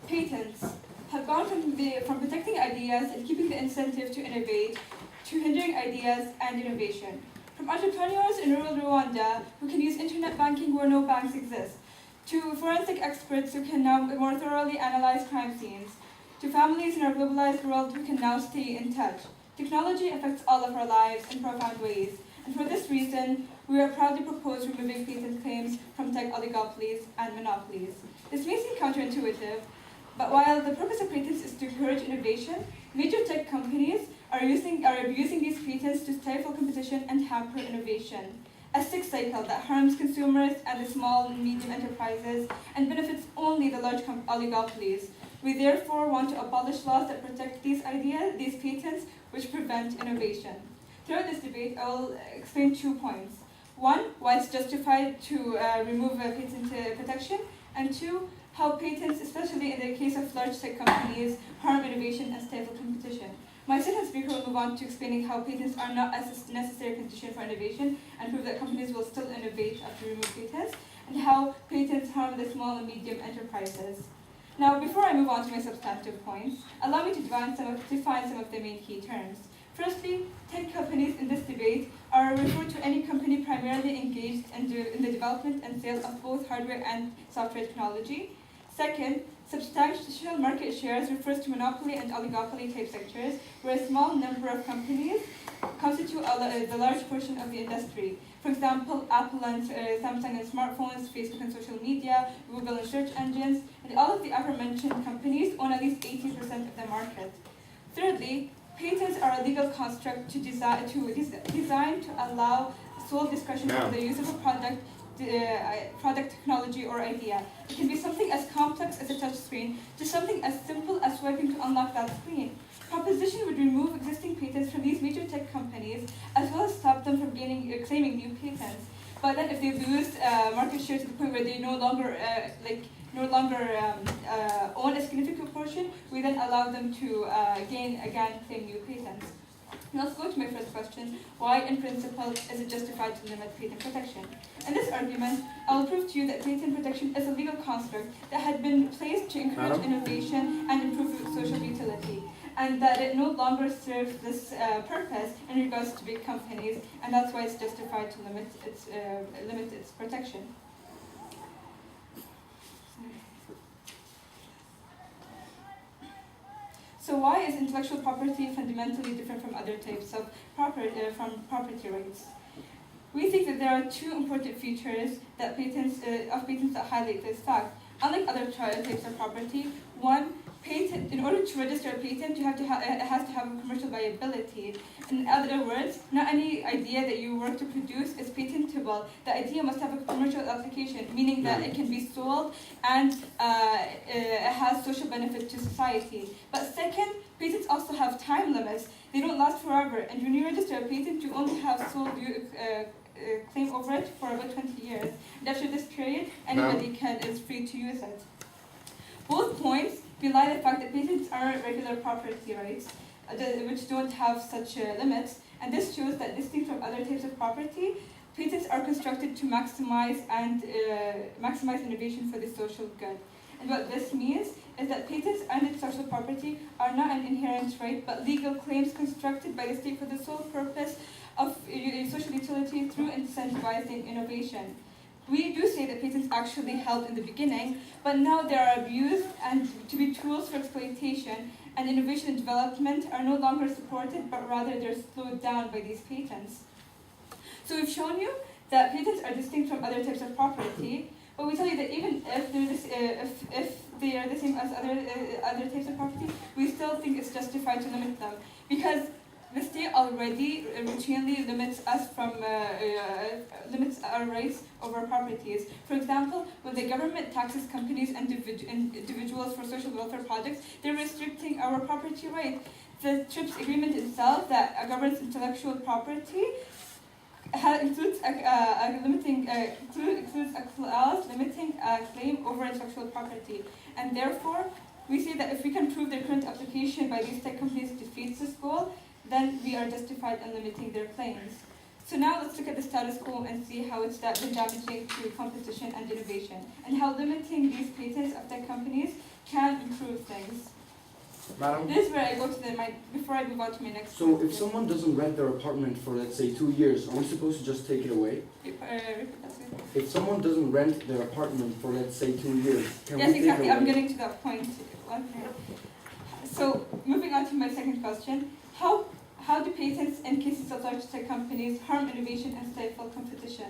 patents have gone from protecting ideas and keeping the incentive to innovate to hindering ideas and innovation. From entrepreneurs in rural Rwanda who can use internet banking where no banks exist, to forensic experts who can now more thoroughly analyze crime scenes, to families in our globalized world who can now stay in touch. Technology affects all of our lives in profound ways, and for this reason, we are proud to propose removing patent claims from tech oligopolies and monopolies. This may seem counterintuitive, but while the purpose of patents is to encourage innovation, major tech companies are abusing these patents to stifle competition and hamper innovation. A sick cycle that harms consumers and the small and medium enterprises and benefits only the large oligopolies. We therefore want to abolish laws that protect these patents, which prevent innovation. Throughout this debate, I will explain 2 points. 1, why it's justified to remove patent protection, and 2, how patents, especially in the case of large tech companies, harm innovation and stifle competition. My second speaker will move on to explaining how patents are not a necessary condition for innovation and prove that companies will still innovate after removing patents, and how patents harm the small and medium enterprises. Now, before I move on to my substantive points, allow me to define some of the main key terms. Firstly, tech companies in this debate are referred to any company primarily engaged in the development and sale of both hardware and software technology. Second, substantial market shares refers to monopoly and oligopoly type sectors, where a small number of companies constitute the large portion of the industry. For example, Apple and Samsung and smartphones, Facebook and social media, Google and search engines, and all of the aforementioned companies own at least 80% of the market. Thirdly, patents are a legal construct designed to allow sole discretion over the use of a product, technology, or idea. It can be something as complex as a touch screen to something as simple as swiping to unlock that screen. Proposition would remove existing patents from these major tech companies, as well as stop them from claiming new patents. But then, if they lose market share to the point where they no longer own a significant portion, we then allow them to claim new patents. Now let's go to my first question. Why, in principle, is it justified to limit patent protection? In this argument, I will prove to you that patent protection is a legal construct that had been placed to encourage innovation and improve social utility, and that it no longer serves this purpose in regards to big companies, and that's why it's justified to limit its protection. So why is intellectual property fundamentally different from other types of property rights? We think that there are 2 important features that patents that highlight this fact. Unlike other types of property, 1, patent. In order to register a patent, it has to have a commercial viability. In other words, not any idea that you work to produce is patentable. The idea must have a commercial application, meaning that it can be sold and it has social benefit to society. But second, patents also have time limits. They don't last forever, and when you register a patent, you only have sole claim over it for about 20 years. And after this period, anybody is free to use it. Both points belie the fact that patents aren't regular property rights, which don't have such limits, and this shows that distinct from other types of property, patents are constructed to maximize innovation for the social good. And what this means is that patents and intellectual property are not an inherent right, but legal claims constructed by the state for the sole purpose of social utility through incentivizing innovation. We do say that patents actually helped in the beginning, but now they are abused and to be tools for exploitation, and innovation and development are no longer supported, but rather they're slowed down by these patents. So we've shown you that patents are distinct from other types of property, but we tell you that even if they are the same as other types of property, we still think it's justified to limit them, because the state already routinely limits our rights over properties. For example, when the government taxes companies and individuals for social welfare projects, they're restricting our property right. The TRIPS agreement itself that governs intellectual property includes a clause limiting a claim over intellectual property, and therefore we say that if we can prove their current application by these tech companies defeats this goal, then we are justified in limiting their claims. So now let's look at the status quo and see how it's been damaging to competition and innovation, and how limiting these patents of tech companies can improve things. Madam? This is where I go to before I move on to my next So question. if someone doesn't rent their apartment for, let's say, 2 years, are we supposed to just take it away? Repeat that, please. If someone doesn't rent their apartment for, let's say, 2 years, can Yes, we take exactly. it away? I'm getting to that point. So moving on to my second question, how do patents in cases of large tech companies harm innovation and stifle competition?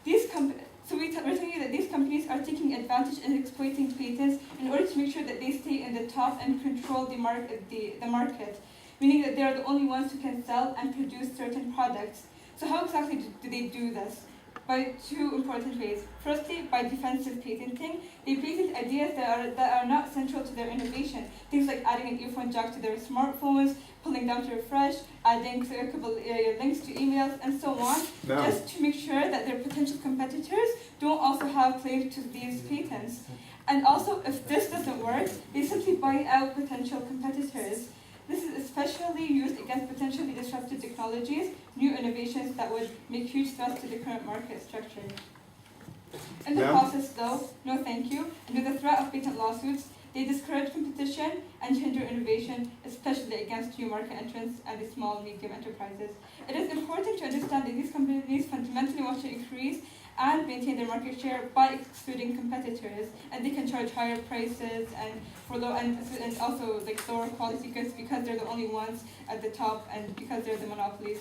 We're telling you that these companies are taking advantage and exploiting patents in order to make sure that they stay in the top and control the market, meaning that they are the only ones who can sell and produce certain products. So how exactly do they do this? By two important ways. Firstly, by defensive patenting. They patent ideas that are not central to their innovation. Things like adding an earphone jack to their smartphones, pulling down to refresh, adding clickable links to emails, and so on, just to make sure that their potential competitors don't also have claims to these patents. And also, if this doesn't work, they simply buy out potential competitors. This is especially used against potentially disruptive technologies, new innovations that would make huge threats to the current market structure. In the process, though, no thank you, and with the threat of patent lawsuits, they discourage competition and hinder innovation, especially against new market entrants and the small, medium enterprises. It is important to understand that these companies fundamentally want to increase and maintain their market share by excluding competitors, and they can charge higher prices and also like lower quality goods because they're the only ones at the top, and because they're the monopolies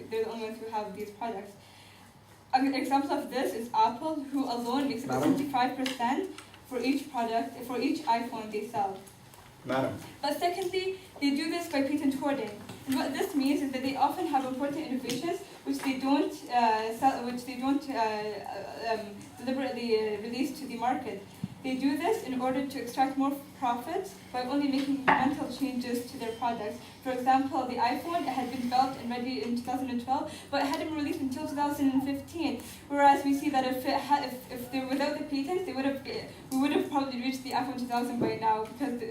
they're the only ones who have these products. An example of this is Apple, who alone makes about 75% for each product, for each iPhone they sell. Madam. But secondly, they do this by patent hoarding. And what this means is that they often have important innovations which they don't deliberately release to the market. They do this in order to extract more profits by only making incremental changes to their products. For example, the iPhone, it had been developed and ready in 2012, but it hadn't been released until 2015. Whereas we see that if they were without the patents, we would have probably reached the iPhone 2000 by now, because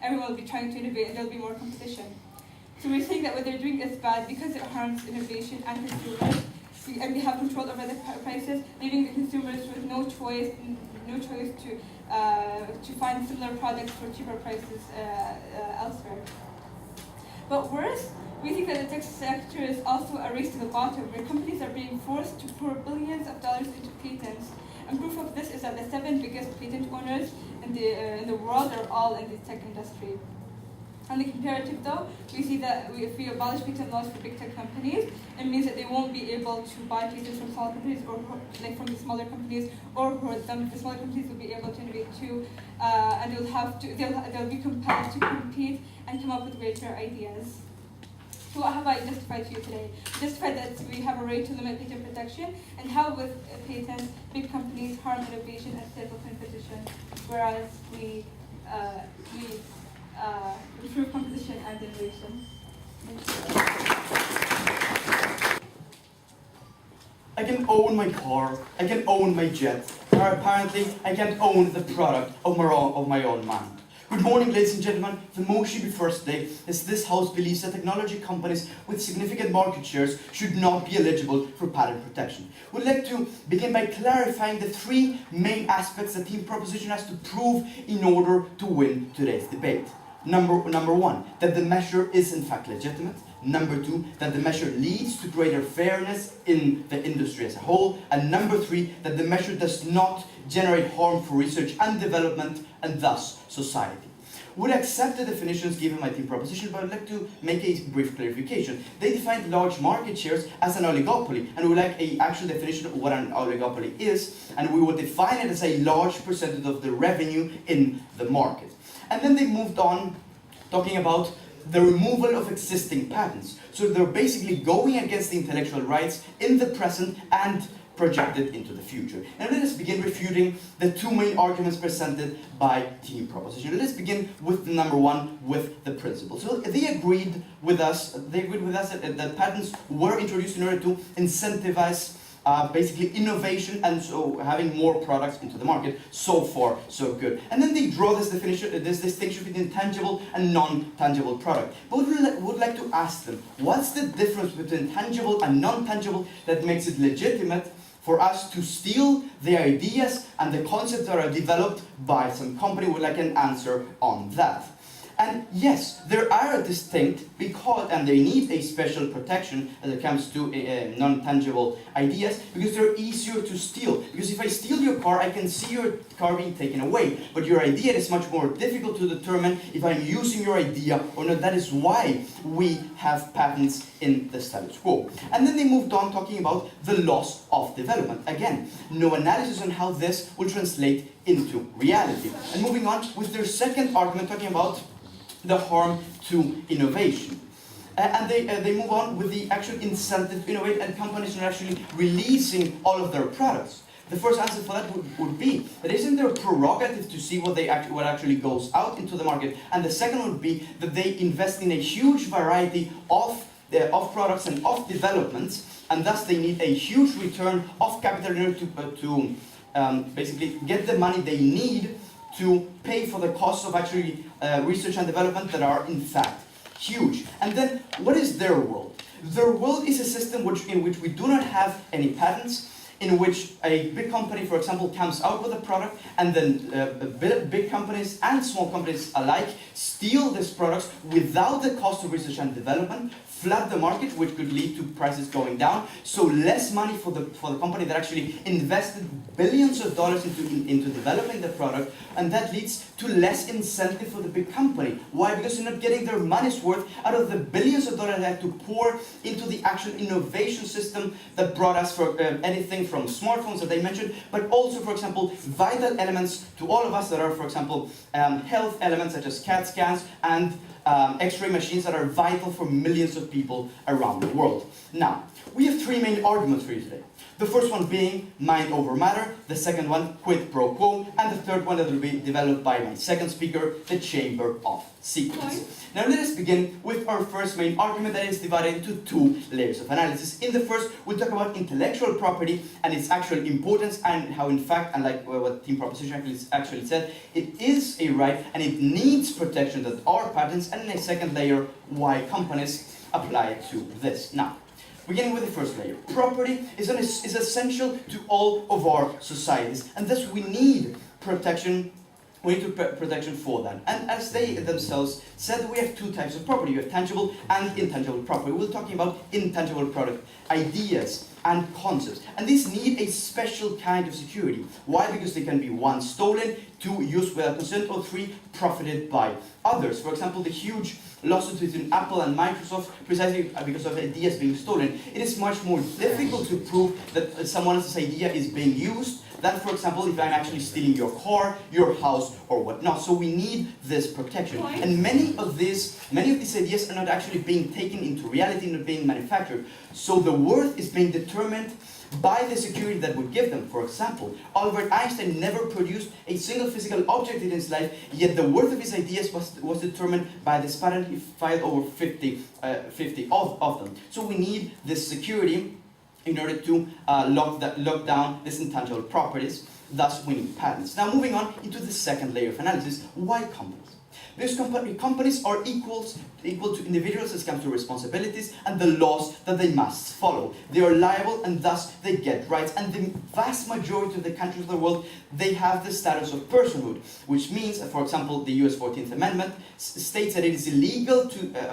everyone will be trying to innovate and there will be more competition. So we're saying that what they're doing is bad because it harms innovation and consumers, and they have control over the prices, leaving the consumers with no choice to find similar products for cheaper prices elsewhere. But worse, we think that the tech sector is also a race to the bottom, where companies are being forced to pour billions of dollars into patents. And proof of this is that the 7 biggest patent owners in the world are all in the tech industry. On the comparative though, we see that if we abolish patent laws for big tech companies, it means that they won't be able to buy patents from small companies or like from the smaller companies, or hoard them. The smaller companies will be able to innovate too, and they'll be compelled to compete and come up with greater ideas. So what have I justified to you today? I justified that we have a right to limit patent protection, and how with patents, big companies harm innovation and stifle competition, whereas we improve competition and innovation. I can own my car, I can own my jet, or apparently I can't own the product of my own mind. Good morning, ladies and gentlemen. The motion before us today is this House believes that technology companies with significant market shares should not be eligible for patent protection. We'd like to begin by clarifying the 3 main aspects that Team Proposition has to prove in order to win today's debate. Number 1, that the measure is in fact legitimate. Number 2, that the measure leads to greater fairness in the industry as a whole. And number 3, that the measure does not generate harm for research and development and thus society. Would accept the definitions given by Team Proposition, but I'd like to make a brief clarification. They defined large market shares as an oligopoly, and we would like an actual definition of what an oligopoly is, and we would define it as a large percentage of the revenue in the market. And then they moved on talking about the removal of existing patents. So they're basically going against the intellectual rights in the present and projected into the future. And let us begin refuting the 2 main arguments presented by Team Proposition. Let us begin with the number 1, with the principle. So they agreed with us that patents were introduced in order to incentivize basically innovation and so having more products into the market. So far, so good. And then they draw this definition, this distinction between tangible and non-tangible product. But would like to ask them, what's the difference between tangible and non-tangible that makes it legitimate for us to steal the ideas and the concepts that are developed by some company? Would like an answer on that. And yes, there are distinct because, and they need a special protection as it comes to non-tangible ideas, because they're easier to steal. Because if I steal your car, I can see your car being taken away. But your idea is much more difficult to determine if I'm using your idea or not. That is why we have patents in the status quo. And then they moved on talking about the loss of development. Again, no analysis on how this will translate into reality. And moving on with their second argument, talking about the harm to innovation. And they move on with the actual incentive to innovate, and companies are actually releasing all of their products. The first answer for that would be that isn't their prerogative to see what actually goes out into the market. And the second would be that they invest in a huge variety of products and of developments, and thus they need a huge return of capital in order to basically get the money they need to pay for the costs of actually research and development that are in fact huge. And then what is their world? Their world is a system in which we do not have any patents, in which a big company, for example, comes out with a product, and then big companies and small companies alike steal these products without the cost of research and development, flood the market, which could lead to prices going down, so less money for the company that actually invested billions of dollars into developing the product, and that leads to less incentive for the big company. Why? Because they're not getting their money's worth out of the billions of dollars they have to pour into the actual innovation system that brought us for anything from smartphones that they mentioned, but also, for example, vital elements to all of us that are, for example, health elements such as CAT scans and X-ray machines that are vital for millions of people around the world. Now, we have three main arguments for you today. The first one being mind over matter, the second one quid pro quo, and the third one that will be developed by my second speaker, the chamber of secrets. Now let us begin with our first main argument that is divided into two layers of analysis. In the first, we'll talk about intellectual property and its actual importance, and how in fact, unlike what Team Proposition actually said, it is a right and it needs protection that are patents, and in a second layer, why companies apply to this. Now, beginning with the first layer, property is essential to all of our societies, and thus we need protection. We need protection for that. And as they themselves said, we have two types of property. You have tangible and intangible property. We're talking about intangible product, ideas and concepts. And these need a special kind of security. Why? Because they can be one, stolen, two, used without consent, or three, profited by others. For example, the huge lawsuits between Apple and Microsoft, precisely because of ideas being stolen. It is much more difficult to prove that someone else's idea is being used than, for example, if I'm actually stealing your car, your house, or whatnot. So we need this protection. And many of these ideas are not actually being taken into reality, not being manufactured. So the worth is being determined by the security that would give them. For example, Albert Einstein never produced a single physical object in his life, yet the worth of his ideas was determined by this patent. He filed over 50 of them. So we need this security in order to lock down these intangible properties. Thus, we need patents. Now, moving on into the second layer of analysis, why companies? Because companies are equal to individuals as it comes to responsibilities and the laws that they must follow. They are liable, and thus they get rights. And the vast majority of the countries of the world, they have the status of personhood, which means, for example, the US 14th Amendment states that it is illegal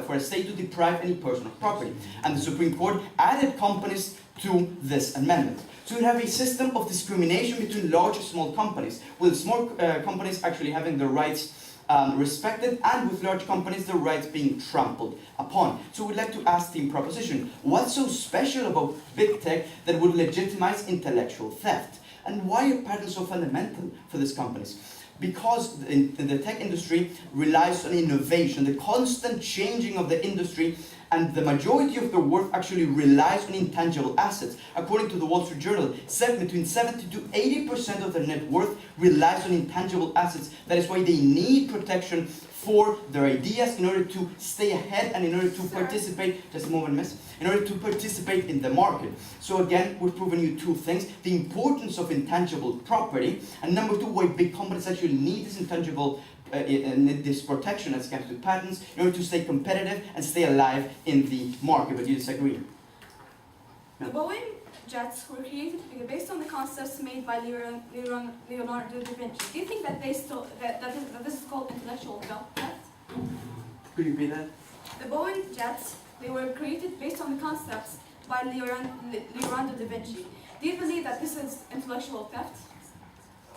for a state to deprive any person of property. And the Supreme Court added companies to this amendment. So we have a system of discrimination between large and small companies, with small companies actually having their rights respected, and with large companies, their rights being trampled upon. So we'd like to ask Team Proposition, what's so special about big tech that would legitimize intellectual theft? And why are patents so fundamental for these companies? Because the tech industry relies on innovation, the constant changing of the industry, and the majority of their worth actually relies on intangible assets. According to the Wall Street Journal, between 70 to 80% of their net worth relies on intangible assets. That is why they need protection for their ideas in order to stay ahead and in order to participate, just a moment, miss, in order to participate in the market. So again, we've proven you two things: the importance of intangible property, and number two, why big companies actually need this intangible this protection as comes to patents in order to stay competitive and stay alive in the market. But you disagree? The Boeing jets were created based on the concepts made by Leonardo da Vinci. Do you think that that this is called intellectual theft? Could you repeat that? The Boeing jets, they were created based on the concepts by Leonardo da Vinci. Do you believe that this is intellectual theft?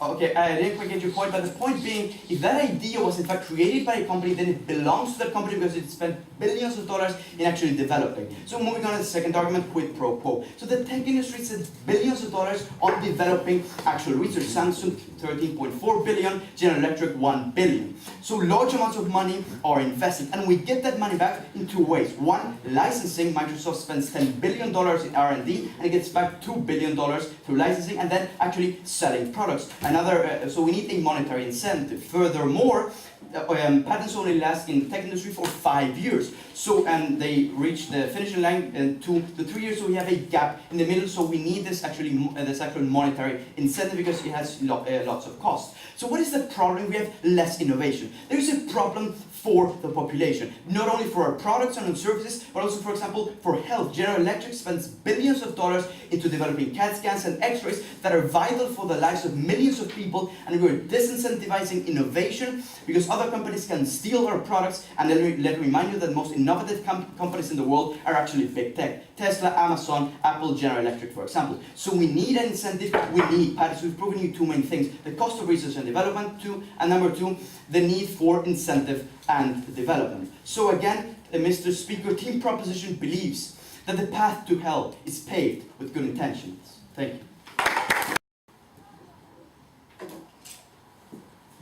Okay, I didn't quite get your point, but the point being, if that idea was in fact created by a company, then it belongs to the company because it spent billions of dollars in actually developing. So moving on to the second argument, quid pro quo. So the tech industry spends billions of dollars on developing actual research. Samsung, 13.4 billion, General Electric, 1 billion. So large amounts of money are invested, and we get that money back in two ways. One, licensing. Microsoft spends $10 billion in R&D, and it gets back $2 billion through licensing, and then actually selling products. So we need a monetary incentive. Furthermore, patents only last in the tech industry for 5 years. So, and they reach the finishing line in 2 to 3 years, so we have a gap in the middle, so we need this actual monetary incentive because it has lots of costs. So what is the problem? We have less innovation. There is a problem for the population, not only for our products and services, but also, for example, for health. General Electric spends billions of dollars into developing CAT scans and x-rays that are vital for the lives of millions of people, and we're disincentivizing innovation because other companies can steal our products. And let me remind you that the most innovative companies in the world are actually big tech. Tesla, Amazon, Apple, General Electric, for example. So we need an incentive, we need patents. We've proven you two main things: the cost of research and development, and number two, the need for incentive and development. So again, Mr. Speaker, Team Proposition believes that the path to hell is paved with good intentions. Thank you.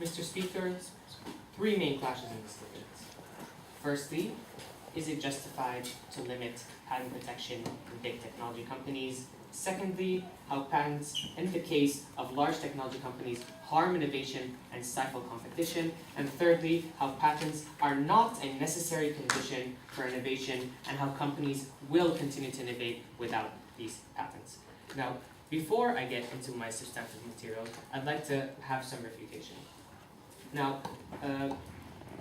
Mr. Speaker, three main clashes in this debate. Firstly, is it justified to limit patent protection in big technology companies? Secondly, how patents, in the case of large technology companies, harm innovation and stifle competition. And thirdly, how patents are not a necessary condition for innovation and how companies will continue to innovate without these patents. Now, before I get into my substantive material, I'd like to have some refutation. Now,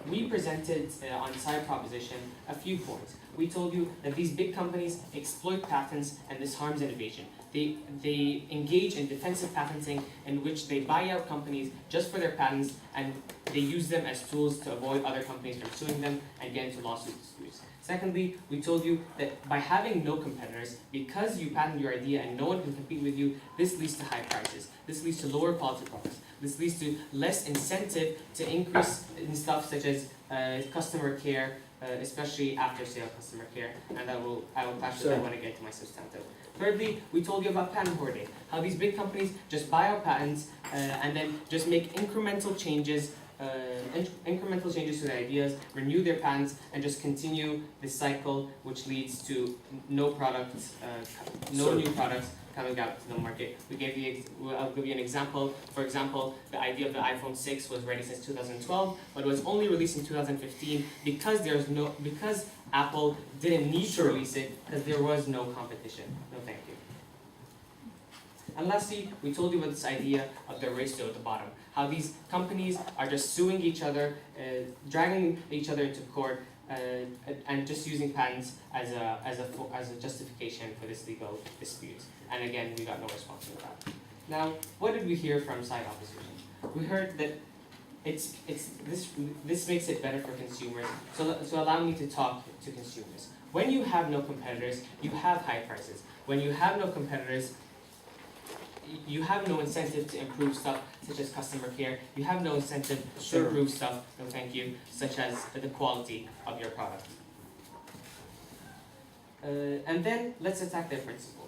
we presented on side proposition a few points. We told you that these big companies exploit patents and this harms innovation. They engage in defensive patenting in which they buy out companies just for their patents and they use them as tools to avoid other companies from suing them and get into lawsuit disputes. Secondly, we told you that by having no competitors, because you patent your idea and no one can compete with you, this leads to high prices. This leads to lower quality products. This leads to less incentive to increase in stuff such as customer care, especially after-sale customer care, and I will touch that when I get to my substantive. Thirdly, we told you about patent hoarding, how these big companies just buy our patents and then just make incremental changes to their ideas, renew their patents, and just continue this cycle, which leads to no products, new products coming out to the market. I'll give you an example. For example, the idea of the iPhone 6 was ready since 2012, but it was only released in 2015 because Apple didn't need to release it because there was no competition. No, thank you. And lastly, we told you about this idea of the race to the bottom. How these companies are just suing each other, dragging each other into court, and just using patents as a justification for this legal dispute. And again, we got no response to that. Now, what did we hear from side opposition? We heard that this makes it better for consumers. So allow me to talk to consumers. When you have no competitors, you have high prices. When you have no competitors, you have no incentive to improve stuff such as customer care. You have no incentive to improve stuff, no thank you, such as the quality of your product. And then let's attack their principle.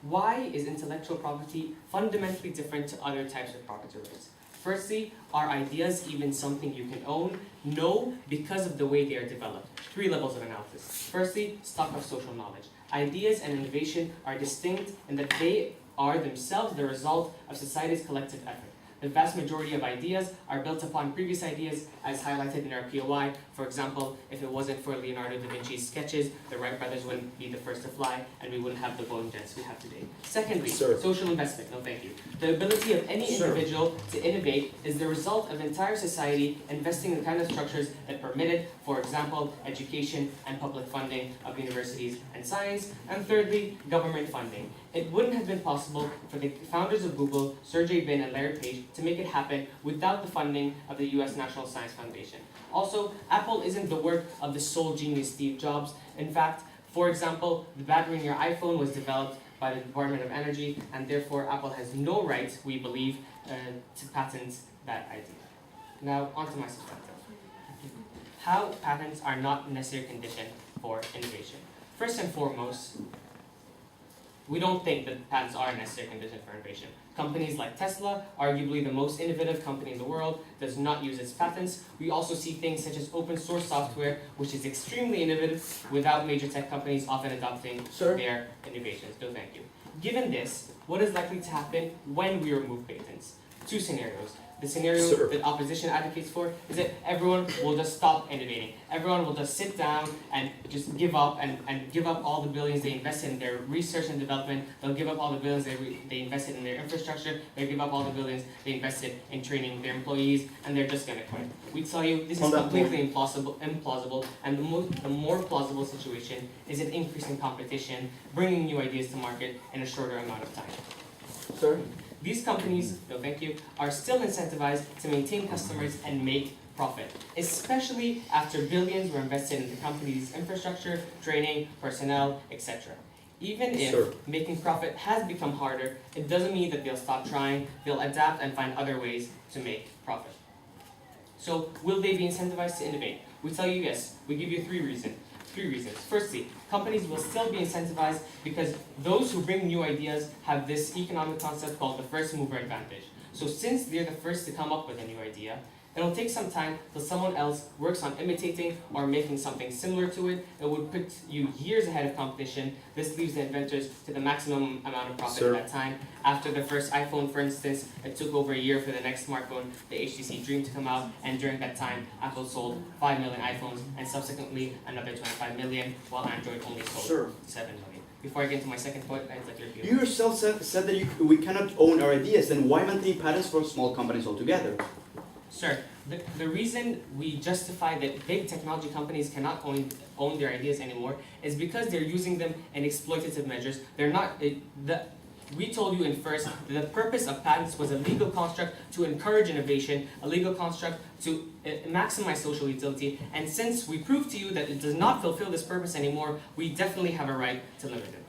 Why is intellectual property fundamentally different to other types of property rights? Firstly, are ideas even something you can own? No, because of the way they are developed. 3 levels of analysis. Firstly, stock of social knowledge. Ideas and innovation are distinct in that they are themselves the result of society's collective effort. The vast majority of ideas are built upon previous ideas as highlighted in our POI. For example, if it wasn't for Leonardo da Vinci's sketches, the Wright brothers wouldn't be the first to fly and we wouldn't have the Boeing jets we have today. Secondly, Sir. social investment. No, thank you. The ability of any Sir. individual to innovate is the result of entire society investing in the kind of structures that permit it, for example, education and public funding of universities and science. And thirdly, government funding. It wouldn't have been possible for the founders of Google, Sergey Brin and Larry Page, to make it happen without the funding of the US National Science Foundation. Also, Apple isn't the work of the sole genius Steve Jobs. In fact, for example, the battery in your iPhone was developed by the Department of Energy, and therefore Apple has no right, we believe, to patent that idea. Now, onto my perspective. How patents are not a necessary condition for innovation. First and foremost, we don't think that patents are a necessary condition for innovation. Companies like Tesla, arguably the most innovative company in the world, does not use its patents. We also see things such as open source software, which is extremely innovative, without major tech companies often adopting Sir? their innovations. No, thank you. Given this, what is likely to happen when we remove patents? Two scenarios. The scenario Sir. that opposition advocates for is that everyone will just stop innovating. Everyone will just sit down and just give up and give up all the billions they invested in their research and development. They'll give up all the billions they invested in their infrastructure. They'll give up all the billions they invested in training their employees, and they're just going to quit. We tell you this is completely implausible, and the more plausible situation is an increase in competition, bringing new ideas to market in a shorter amount of time. Sir? These companies, no thank you, are still incentivized to maintain customers and make profit, especially after billions were invested in the company's infrastructure, training, personnel, etc. Even if Sir. making profit has become harder, it doesn't mean that they'll stop trying. They'll adapt and find other ways to make profit. So, will they be incentivized to innovate? We tell you yes. We give you three reasons. Firstly, companies will still be incentivized because those who bring new ideas have this economic concept called the first mover advantage. So since they're the first to come up with a new idea, it'll take some time till someone else works on imitating or making something similar to it. It would put you years ahead of competition. This leaves the inventors to the maximum amount of profit Sir. at that time. After the first iPhone, for instance, it took over a year for the next smartphone, the HTC Dream, to come out, and during that time, Apple sold 5 million iPhones, and subsequently another 25 million, while Android only sold Sir. 7 million. Before I get into my second point, I'd like your view. You yourself said that we cannot own our ideas, then why maintain patents for small companies altogether? Sir, the reason we justify that big technology companies cannot own their ideas anymore is because they're using them in exploitative measures. They're not, we told you in first that the purpose of patents was a legal construct to encourage innovation, a legal construct to maximize social utility, and since we proved to you that it does not fulfill this purpose anymore, we definitely have a right to limit it.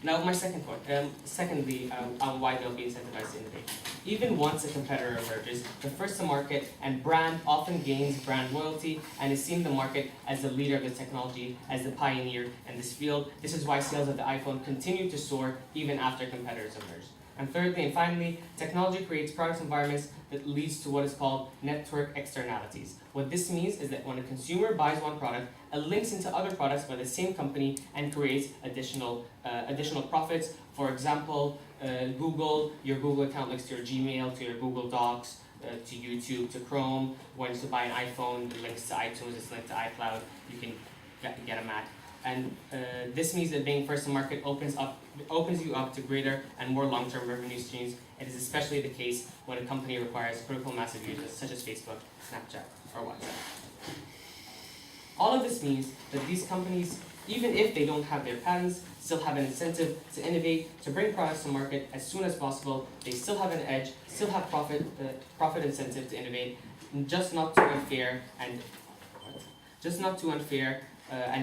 Now, my second point, secondly, on why they'll be incentivized to innovate. Even once a competitor emerges, the first to market and brand often gains brand loyalty and is seen in the market as the leader of the technology, as the pioneer in this field. This is why sales of the iPhone continue to soar even after competitors emerge. And thirdly and finally, technology creates product environments that leads to what is called network externalities. What this means is that when a consumer buys one product, it links into other products by the same company and creates additional profits. For example, Google, your Google account links to your Gmail, to your Google Docs, to YouTube, to Chrome. When you buy an iPhone, it links to iTunes, it's linked to iCloud. You can get a Mac. And this means that being first to market opens you up to greater and more long-term revenue streams. It is especially the case when a company requires critical mass of users, such as Facebook, Snapchat, or WhatsApp. All of this means that these companies, even if they don't have their patents, still have an incentive to innovate, to bring products to market as soon as possible. They still have an edge, still have profit incentive to innovate, just not too unfair and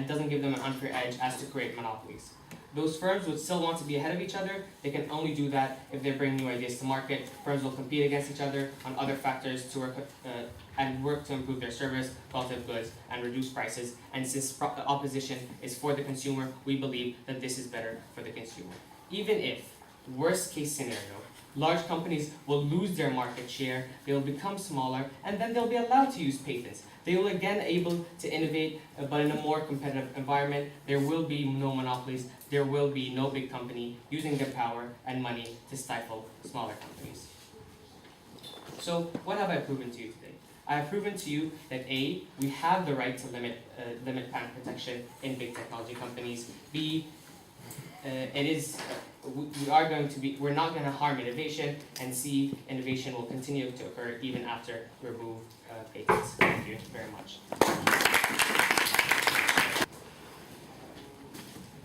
doesn't give them an unfair edge as to create monopolies. Those firms would still want to be ahead of each other. They can only do that if they bring new ideas to market. Firms will compete against each other on other factors to work to improve their service, quality of goods, and reduce prices. And since opposition is for the consumer, we believe that this is better for the consumer. Even if, worst case scenario, large companies will lose their market share, they will become smaller, and then they'll be allowed to use patents. They will again able to innovate, but in a more competitive environment. There will be no monopolies. There will be no big company using their power and money to stifle smaller companies. So what have I proven to you today? I have proven to you that A, we have the right to limit patent protection in big technology companies. B, we're not going to harm innovation, and C, innovation will continue to occur even after we remove patents. Thank you very much.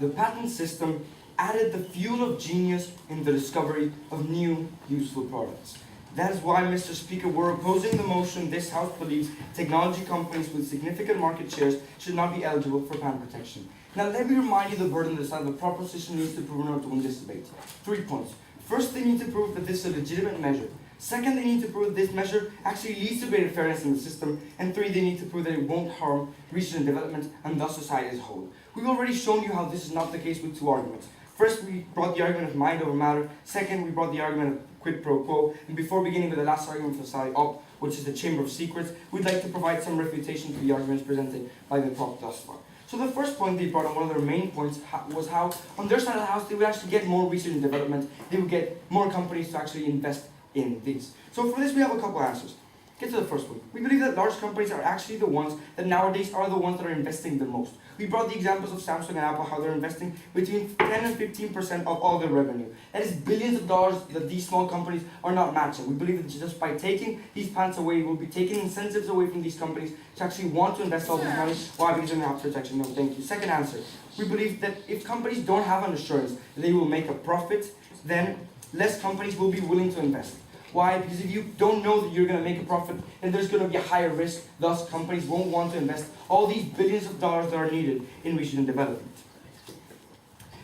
The patent system added the fuel of genius in the discovery of new, useful products. That is why, Mr. Speaker, we're opposing the motion this House believes technology companies with significant market shares should not be eligible for patent protection. Now, let me remind you the burden that the proposition needs to prove in order to win this debate. 3 points. First, they need to prove that this is a legitimate measure. Second, they need to prove that this measure actually leads to greater fairness in the system. And 3, they need to prove that it won't harm research and development and thus society as a whole. We've already shown you how this is not the case with 2 arguments. First, we brought the argument of mind over matter. Second, we brought the argument of quid pro quo. And before beginning with the last argument for side op, which is the chamber of secrets, we'd like to provide some refutation to the arguments presented by the prop thus far. So the first point they brought, and one of their main points, was how on their side of the house they would actually get more research and development. They would get more companies to actually invest in these. So for this, we have a couple answers. Get to the first one. We believe that large companies are actually the ones that nowadays are the ones that are investing the most. We brought the examples of Samsung and Apple, how they're investing between 10 and 15% of all their revenue. That is billions of dollars that these small companies are not matching. We believe that just by taking these patents away, we'll be taking incentives away from these companies to actually want to invest all this money. Why? Because they don't have protection. No, thank you. Second answer. We believe that if companies don't have an assurance that they will make a profit, then less companies will be willing to invest. Why? Because if you don't know that you're going to make a profit, then there's going to be a higher risk. Thus, companies won't want to invest all these billions of dollars that are needed in research and development.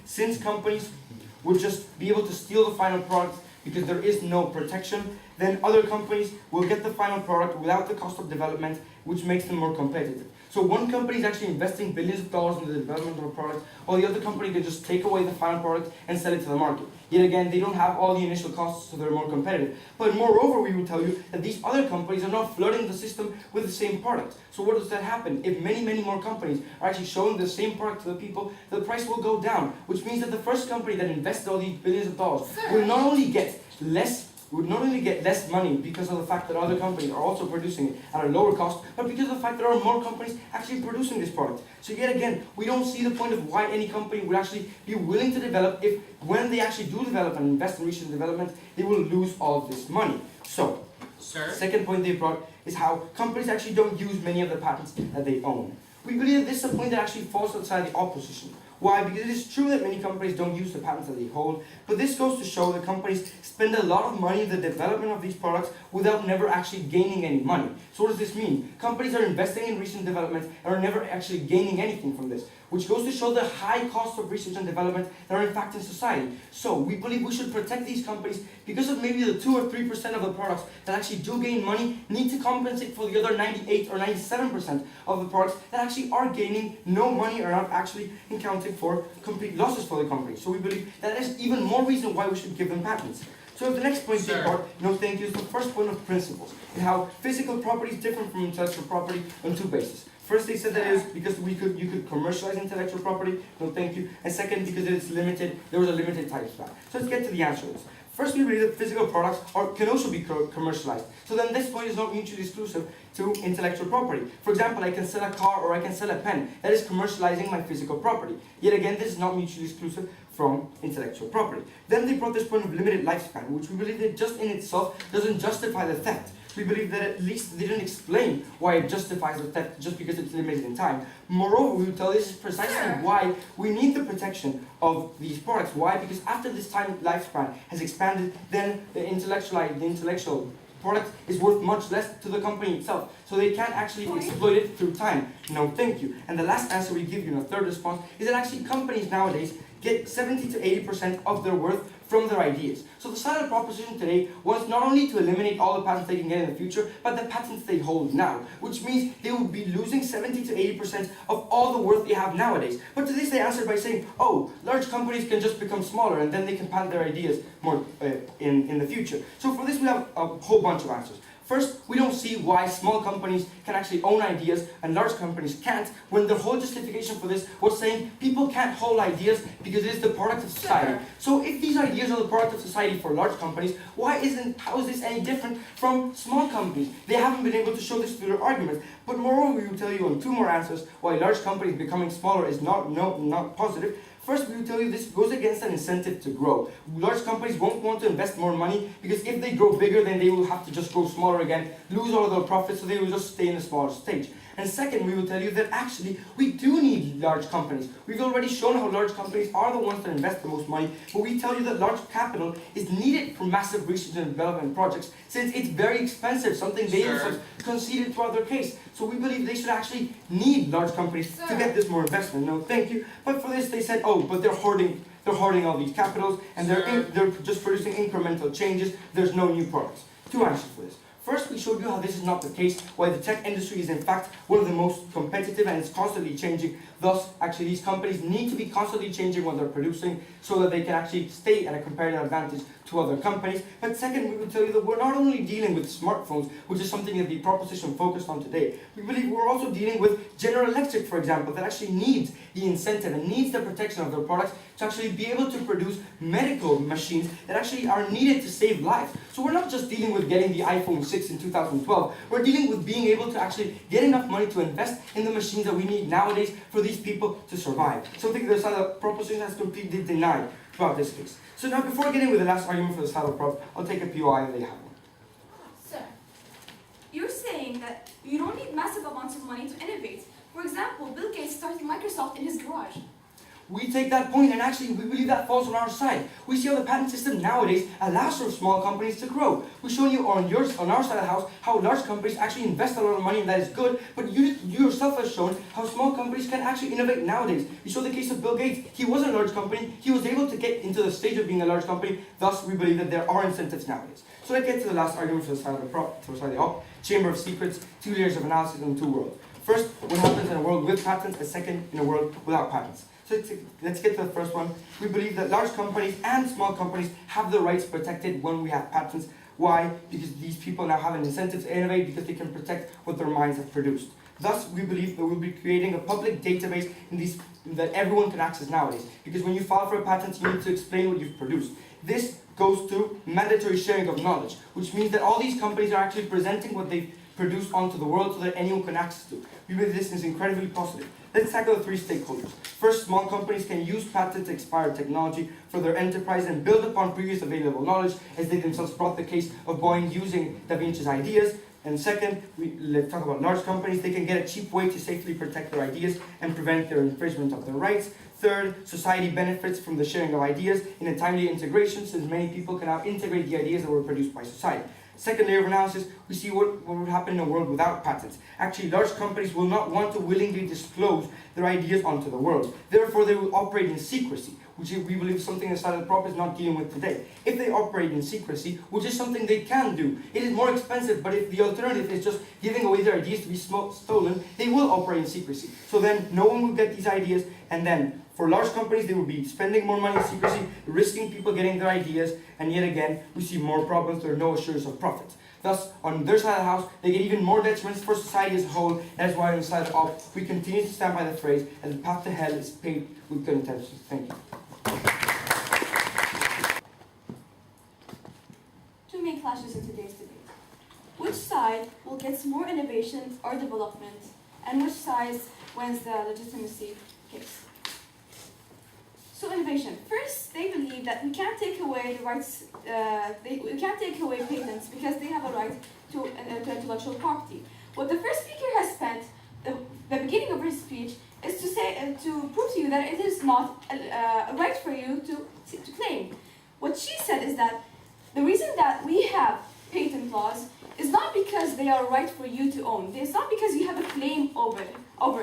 Since companies would just be able to steal the final product because there is no protection, then other companies will get the final product without the cost of development, which makes them more competitive. So one company is actually investing billions of dollars in the development of a product, while the other company can just take away the final product and sell it to the market. Yet again, they don't have all the initial costs, so they're more competitive. But moreover, we will tell you that these other companies are not flooding the system with the same product. So what does that happen? If many, many more companies are actually showing the same product to the people, the price will go down, which means that the first company that invested all these billions of dollars will not only get less money because of the fact that other companies are also producing it at a lower cost, but because of the fact that there are more companies actually producing this product. So yet again, we don't see the point of why any company would actually be willing to develop if when they actually do develop and invest in research and development, they will lose all of this money. So, second point they brought is how companies actually don't use many of the patents that they own. We believe that this is a point that actually falls outside the opposition. Why? Because it is true that many companies don't use the patents that they hold, but this goes to show that companies spend a lot of money in the development of these products without never actually gaining any money. So what does this mean? Companies are investing in research and development and are never actually gaining anything from this, which goes to show the high cost of research and development that are in fact in society. So we believe we should protect these companies because of maybe the 2 or 3% of the products that actually do gain money need to compensate for the other 98 or 97% of the products that actually are gaining no money or not actually accounting for complete losses for the company. So we believe that is even more reason why we should give them patents. So the next point they brought, no thank you, is the first point of principles, and how physical property is different from intellectual property on 2 bases. First, they said that it was because you could commercialize intellectual property, no thank you, and second, because it's limited, there was a limited time span. So let's get to the answer to this. First, we believe that physical products can also be commercialized. So then this point is not mutually exclusive to intellectual property. For example, I can sell a car or I can sell a pen. That is commercializing my physical property. Yet again, this is not mutually exclusive from intellectual property. Then they brought this point of limited lifespan, which we believe that just in itself doesn't justify the theft. We believe that at least they didn't explain why it justifies the theft just because it's limited in time. Moreover, we will tell this is precisely why we need the protection of these products. Why? Because after this time lifespan has expanded, then the intellectual product is worth much less to the company itself. So they can't actually exploit it through time. No, thank you. And the last answer we give you in a third response is that actually companies nowadays get 70 to 80% of their worth from their ideas. So the side of the proposition today wants not only to eliminate all the patents they can get in the future, but the patents they hold now, which means they will be losing 70 to 80% of all the worth they have nowadays. But to this they answer by saying, oh, large companies can just become smaller and then they can patent their ideas more in the future. So for this we have a whole bunch of answers. First, we don't see why small companies can actually own ideas and large companies can't, when the whole justification for this was saying people can't hold ideas because it is the product of society. Sure. So if these ideas are the product of society for large companies, how is this any different from small companies? They haven't been able to show this through their arguments. But moreover, we will tell you on two more answers why large companies becoming smaller is not positive. First, we will tell you this goes against an incentive to grow. Large companies won't want to invest more money because if they grow bigger, then they will have to just grow smaller again, lose all of their profits, so they will just stay in the smaller stage. And second, we will tell you that actually we do need large companies. We've already shown how large companies are the ones that invest the most money, but we tell you that large capital is needed for massive research and development projects since it's very expensive, something they themselves conceded throughout their case. So we believe they should actually need large companies to get this more investment. No, thank you. But for this, they said, oh, but they're hoarding all these capitals and they're just producing incremental changes. There's no new products. Two answers for this. First, we showed you how this is not the case, why the tech industry is in fact one of the most competitive and it's constantly changing. Thus, actually these companies need to be constantly changing what they're producing so that they can actually stay at a comparative advantage to other companies. But second, we will tell you that we're not only dealing with smartphones, which is something that the proposition focused on today. We believe we're also dealing with General Electric, for example, that actually needs the incentive and needs the protection of their products to actually be able to produce medical machines that actually are needed to save lives. So we're not just dealing with getting the iPhone 6 in 2012, we're dealing with being able to actually get enough money to invest in the machines that we need nowadays for these people to survive. Something that the proposition has completely denied throughout this case. So now before getting with the last argument for the saddle prop, I'll take a POI if they have one. Sir, you're saying that you don't need massive amounts of money to innovate. For example, Bill Gates started Microsoft in his garage. We take that point and actually we believe that falls on our side. We see how the patent system nowadays allows for small companies to grow. We've shown you on our side of the house how large companies actually invest a lot of money and that is good, but you yourself have shown how small companies can actually innovate nowadays. You show the case of Bill Gates. He was a large company, he was able to get into the stage of being a large company, thus we believe that there are incentives nowadays. So let's get to the last argument for the side of the prop, for the side of the op. Chamber of Secrets, 2 layers of analysis and 2 worlds. First, what happens in a world with patents, and second, in a world without patents. So let's get to the first one. We believe that large companies and small companies have the rights protected when we have patents. Why? Because these people now have an incentive to innovate because they can protect what their minds have produced. Thus, we believe that we'll be creating a public database that everyone can access nowadays. Because when you file for a patent, you need to explain what you've produced. This goes through mandatory sharing of knowledge, which means that all these companies are actually presenting what they've produced onto the world so that anyone can access to. We believe this is incredibly positive. Let's tackle the 3 stakeholders. First, small companies can use patent expired technology for their enterprise and build upon previous available knowledge, as they themselves brought the case of Boeing using Da Vinci's ideas. And second, let's talk about large companies. They can get a cheap way to safely protect their ideas and prevent their infringement of their rights. Third, society benefits from the sharing of ideas in a timely integration, since many people can now integrate the ideas that were produced by society. Second layer of analysis, we see what would happen in a world without patents. Actually, large companies will not want to willingly disclose their ideas onto the world. Therefore, they will operate in secrecy, which we believe is something that Silent Prop is not dealing with today. If they operate in secrecy, which is something they can do, it is more expensive, but if the alternative is just giving away their ideas to be stolen, they will operate in secrecy. So then, no one will get these ideas, and then for large companies, they will be spending more money in secrecy, risking people getting their ideas, and yet again, we see more problems. There are no assurance of profit. Thus, on their side of the house, they get even more detriments for society as a whole. That is why on the side of we continue to stand by the phrase that the path to hell is paved with good intentions. Thank you. 2 main clashes in today's debate. Which side will get more innovation or development, and which side wins the legitimacy case? So innovation. First, they believe that we can't take away the rights. We can't take away patents because they have a right to intellectual property. What the first speaker has spent the beginning of her speech is to say to prove to you that it is not a right for you to claim. What she said is that the reason that we have patent laws is not because they are right for you to own. It's not because you have a claim over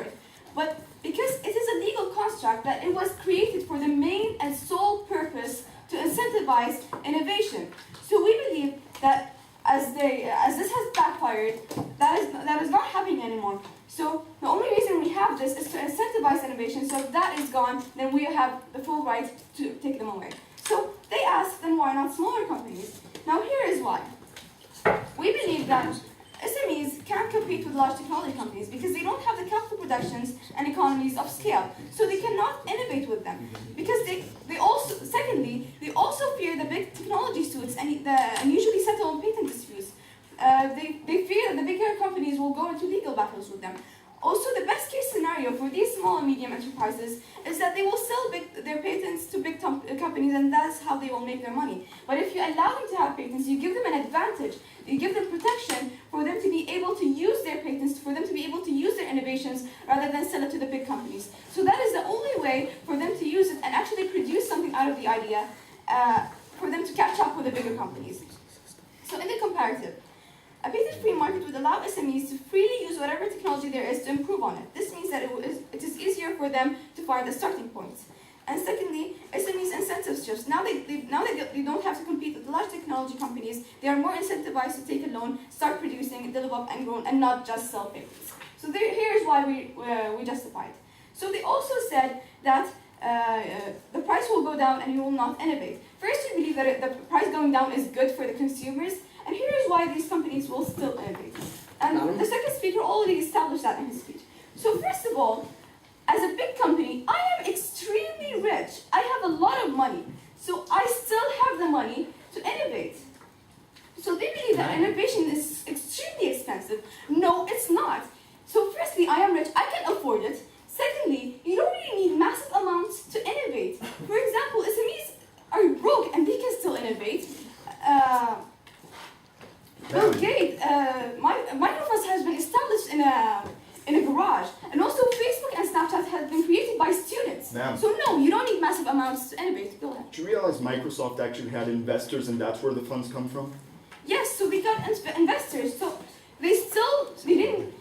it, but because it is a legal construct that it was created for the main and sole purpose to incentivize innovation. So we believe that as this has backfired, that is not happening anymore. So the only reason we have this is to incentivize innovation. So if that is gone, then we have the full right to take them away. So they asked, then why not smaller companies? Now here is why. We we believe that SMEs can't compete with large technology companies because they don't have the capital productions and economies of scale. So they cannot innovate with them. Because they also fear the big technology suits and usually settle on patent disputes. They fear that the bigger companies will go into legal battles with them. Also, the best case scenario for these small and medium enterprises is that they will sell their patents to big companies, and that's how they will make their money. But if you allow them to have patents, you give them an advantage. You give them protection for them to be able to use their patents, for them to be able to use their innovations rather than sell it to the big companies. So that is the only way for them to use it and actually produce something out of the idea for them to catch up with the bigger companies. So in the comparative, a patent-free market would allow SMEs to freely use whatever technology there is to improve on it. This means that it is easier for them to find the starting points. And secondly, SMEs' incentives shift. Now they don't have to compete with large technology companies. They are more incentivized to take a loan, start producing, develop, and grow, and not just sell patents. So here's why we justified. So they also said that the price will go down and you will not innovate. First, we believe that the price going down is good for the consumers. And here is why these companies will still innovate. And the second speaker already established that in his speech. So first of all, as a big company, I am extremely rich. I have a lot of money. So I still have the money to innovate. So they believe that innovation is extremely expensive. No, it's not. So firstly, I am rich. I can afford it. Secondly, you don't really need massive amounts to innovate. For example, SMEs are broke and they can still innovate. Bill Gates, Microsoft has been established in a garage, and also Facebook and Snapchat have been created by students. So no, you don't need massive amounts to innovate. Go ahead. Do you realize Microsoft actually had investors, and that's where the funds come from? Yes, so they got investors. So they didn't.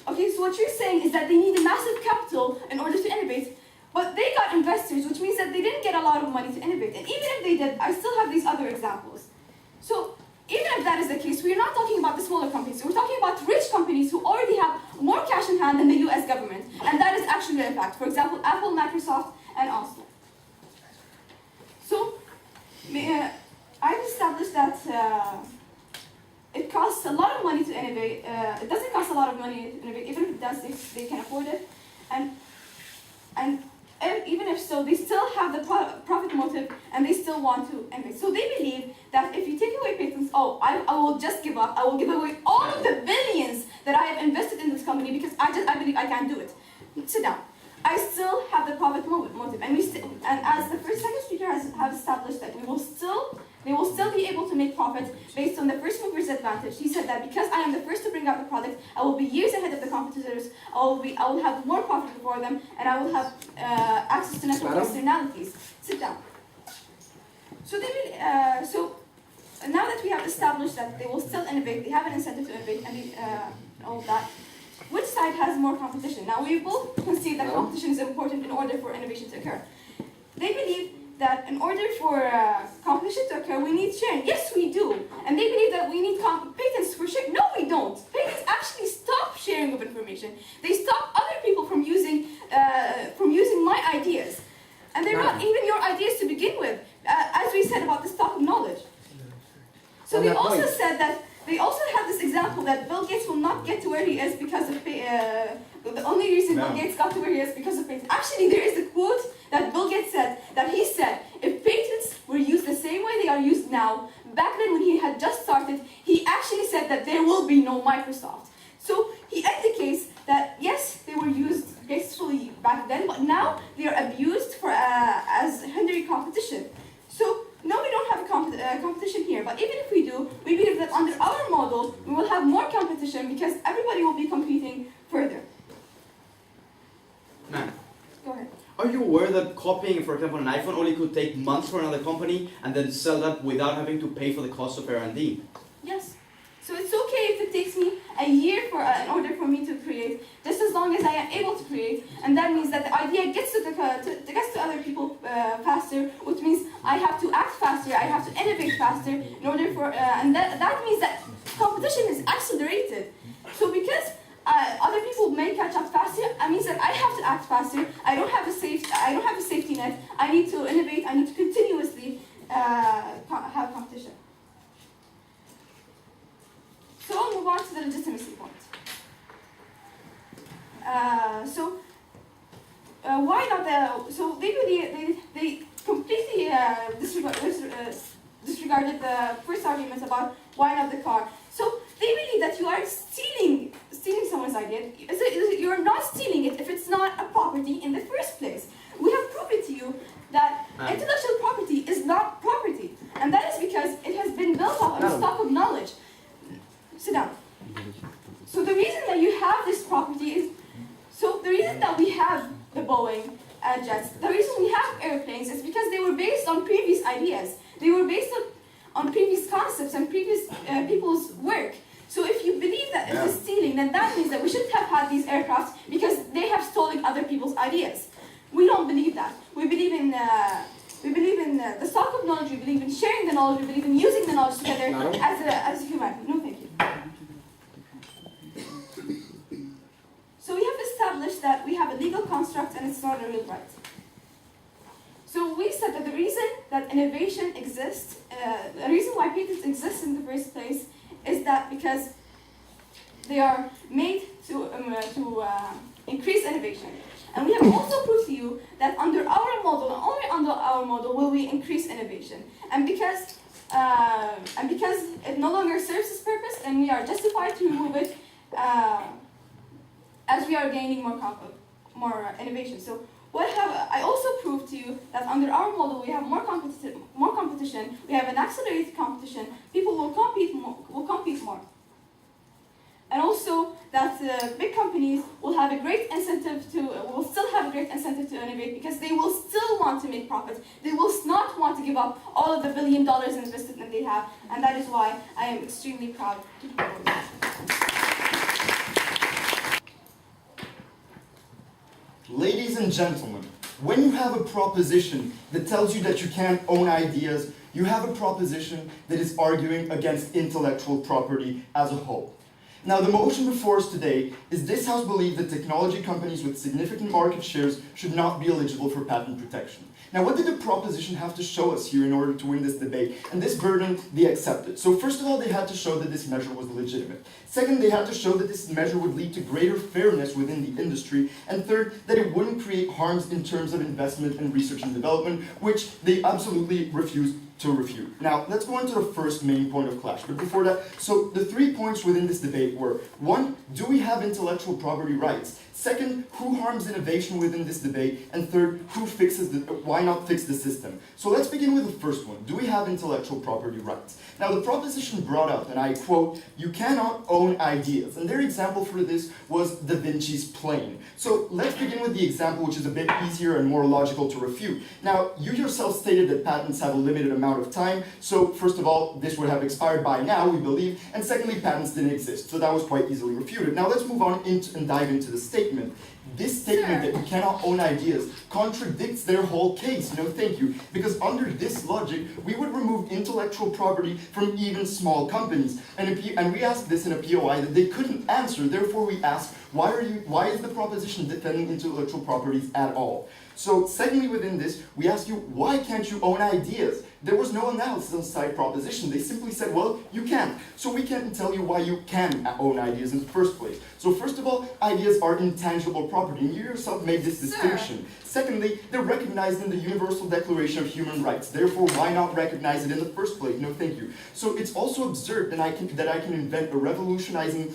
Okay, so what you're saying is that they need a massive capital in order to innovate, but they got investors, which means that they didn't get a lot of money to innovate. And even if they did, I still have these other examples. So even if that is the case, we're not talking about the smaller companies. We're talking about rich companies who already have more cash in hand than the US government. And that is actually a fact. For example, Apple, Microsoft, and Austin. So I've established that it costs a lot of money to innovate. It doesn't cost a lot of money to innovate. Even if it does, they can afford it. And even if so, they still have the profit motive and they still want to innovate. So they believe that if you take away patents, I will just give up. I will give away all of the billions that I have invested in this company because I believe I can do it. Sit down. I still have the profit motive, and as the second speaker have established that they will still be able to make profit based on the first mover's advantage. He said that because I am the first to bring out the product, I will be years ahead of the competitors. I will have more profit before them, and I will have access to network externalities. Sit down. So now that we have established that they will still innovate, they have an incentive to innovate, and all of that. Which side has more competition? Now we both concede that competition is important in order for innovation to occur. They believe that in order for competition to occur, we need sharing. Yes, we do. And they believe that we need patents for sharing. No, we don't. Patents actually stop sharing of information. They stop other people from using my ideas. And they're not even your ideas to begin with, as we said about the stock of knowledge. So they also said that, they also had this example that Bill Gates will not get to where he is because of the only reason Bill Gates got to where he is because of patents. Actually, there is a quote that Bill Gates said, that he said, if patents were used the same way they are used now, back then when he had just started, he actually said that there will be no Microsoft. So he indicates that yes, they were used gracefully back then, but now they are abused as hindering competition. So no, we don't have a competition here, but even if we do, we believe that under our model, we will have more competition because everybody will be competing further. Ma'am, Go ahead. are you aware that copying, for example, an iPhone only could take months for another company and then sell that without having to pay for the cost of R&D? Yes. So it's okay if it takes me a year in order for me to create, just as long as I am able to create, and that means that the idea gets to other people faster, which means I have to act faster, I have to innovate faster in order for, and that means that competition is accelerated. So because other people may catch up faster, it means that I have to act faster. I don't have a safety net. I need to innovate. I need to continuously have competition. to the legitimacy point. Why not the? So they completely disregarded the first argument about why not the car. So they believe that you are stealing someone's idea. You're not stealing it if it's not a property in the first place. We have proven to you that intellectual property is not property, and that is because it has been built up on a stock of knowledge. Sit down. So the reason that you have this property is, so the reason that we have the Boeing jets, the reason we have airplanes is because they were based on previous ideas. They were based on previous concepts and previous people's work. So if you believe that it is stealing, then that means that we shouldn't have had these aircraft because they have stolen other people's ideas. We don't believe that. We believe in the stock of knowledge. We believe in sharing the knowledge. We believe in using the knowledge together as a humanity. No, thank you. So we have established that we have a legal construct and it's not a real right. So we said that the reason that innovation exists, the reason why patents exist in the first place, is that because they are made to increase innovation. And we have also proved to you that under our model, and only under our model, will we increase innovation. And because it no longer serves its purpose, and we are justified to remove it, as we are gaining more innovation. So I also proved to you that under our model we have more competition, we have an accelerated competition, people will compete more. And also that big companies will have a great incentive will still have a great incentive to innovate because they will still want to make profits. They will not want to give up all of the $1 billion invested that they have, and that is why I am extremely proud to propose this. Ladies and gentlemen, when you have a proposition that tells you that you can't own ideas, you have a proposition that is arguing against intellectual property as a whole. Now, the motion before us today is this House believes that technology companies with significant market shares should not be eligible for patent protection. Now, what did the proposition have to show us here in order to win this debate? And this burden they accepted. So first of all, they had to show that this measure was legitimate. Second, they had to show that this measure would lead to greater fairness within the industry. And third, that it wouldn't create harms in terms of investment and research and development, which they absolutely refused to refute. Now, let's go on to the first main point of clash. But before that, so the 3 points within this debate were, 1, do we have intellectual property rights? Second, who harms innovation within this debate? And third, why not fix the system? So let's begin with the first one. Do we have intellectual property rights? Now, the proposition brought up, and I quote, you cannot own ideas. And their example for this was Da Vinci's plane. So let's begin with the example, which is a bit easier and more logical to refute. Now, you yourself stated that patents have a limited amount of time. So first of all, this would have expired by now, we believe. And secondly, patents didn't exist. So that was quite easily refuted. Now let's move on and dive into the statement. This statement that you cannot own ideas contradicts their whole case. No, thank you. Because under this logic, we would remove intellectual property from even small companies. And we asked this in a POI that they couldn't answer. Therefore, we asked, why is the proposition defending intellectual properties at all? So secondly, within this, we ask you, why can't you own ideas? There was no analysis on side proposition. They simply said, well, you can't. So we can't tell you why you can own ideas in the first place. So first of all, ideas are intangible property, and you yourself made this distinction. Secondly, they're recognized in the Universal Declaration of Human Rights. Therefore, why not recognize it in the first place? No, thank you. So it's also absurd that I can invent a revolutionizing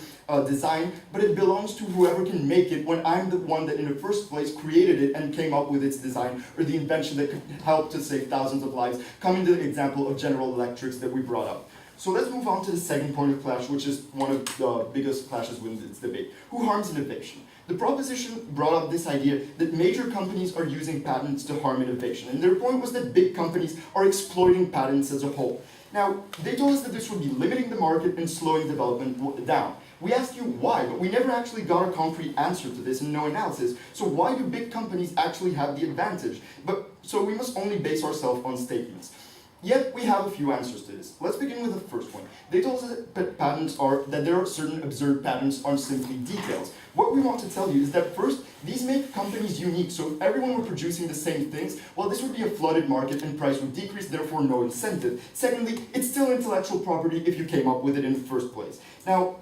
design, but it belongs to whoever can make it when I'm the one that in the first place created it and came up with its design, or the invention that could help to save thousands of lives. Coming to the example of General Electrics that we brought up. So let's move on to the second point of clash, which is one of the biggest clashes within this debate. Who harms innovation? The proposition brought up this idea that major companies are using patents to harm innovation, and their point was that big companies are exploiting patents as a whole. Now, they told us that this would be limiting the market and slowing development down. We asked you why, but we never actually got a concrete answer to this and no analysis. So why do big companies actually have the advantage? So we must only base ourselves on statements. Yet we have a few answers to this. Let's begin with the first one. They told us that there are certain absurd patents are simply details. What we want to tell you is that first, these make companies unique, so if everyone were producing the same things, well, this would be a flooded market and price would decrease, therefore no incentive. Secondly, it's still intellectual property if you came up with it in the first place. Now,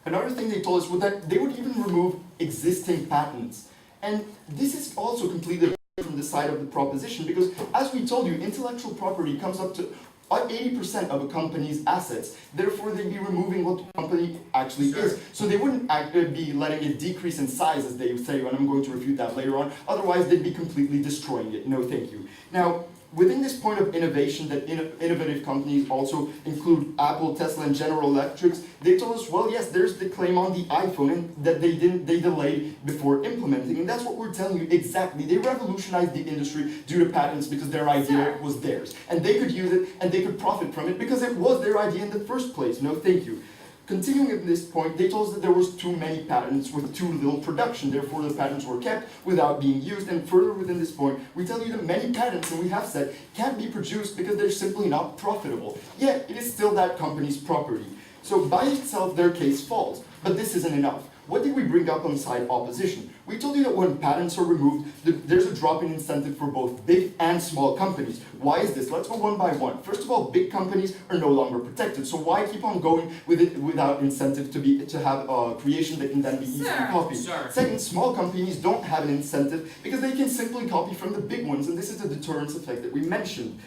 Another thing they told us was that they would even remove existing patents. And this is also completely from the side of the proposition, because as we told you, intellectual property comes up to 80% of a company's assets. Therefore, they'd be removing what the company actually is. So they wouldn't be letting it decrease in size, as they say, and I'm going to refute that later on. Otherwise, they'd be completely destroying it. No, thank you. Now, within this point of innovation, that innovative companies also include Apple, Tesla, and General Electric, they told us, well, yes, there's the claim on the iPhone and that they delayed before implementing, and that's what we're telling you exactly. They revolutionized the industry due to patents because their idea was theirs, and they could use it and they could profit from it because it was their idea in the first place. No, thank you. Continuing at this point, they told us that there was too many patents with too little production, therefore the patents were kept without being used, and further within this point, we tell you that many patents, and we have said, can't be produced because they're simply not profitable, yet it is still that company's property. So by itself, their case falls, but this isn't enough. What did we bring up on side opposition? We told you that when patents are removed, there's a drop in incentive for both big and small companies. Why is this? Let's go one by one. First of all, big companies are no longer protected, so why keep on going with it without incentive to have a creation that can then be easily copied? Second, small companies don't have an incentive because they can simply copy from the big ones, and this is the deterrence effect that we mentioned.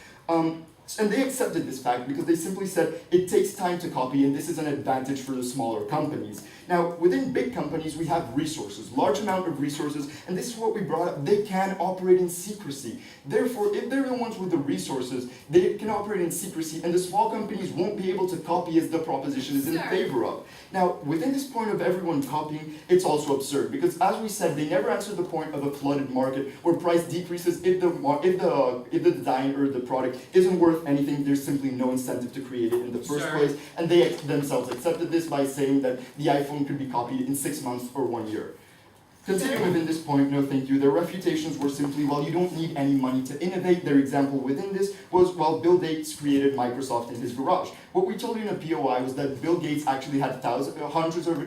And they accepted this fact because they simply said it takes time to copy and this is an advantage for the smaller companies. Now, within big companies, we have resources, large amount of resources, and this is what we brought up. They can operate in secrecy. Therefore, if they're the ones with the resources, they can operate in secrecy, and the small companies won't be able to copy as the proposition is in favor of. Now, within this point of everyone copying, it's also absurd because, as we said, they never answered the point of a flooded market where price decreases if the design or the product isn't worth anything. There's simply no incentive to create it in the first place, and they themselves accepted this by saying that the iPhone could be copied in 6 months or 1 year. Continuing within this point, no thank you, their refutations were simply, well, you don't need any money to innovate. Their example within this was, well, Bill Gates created Microsoft in his garage. What we told you in a POI was that Bill Gates actually had hundreds of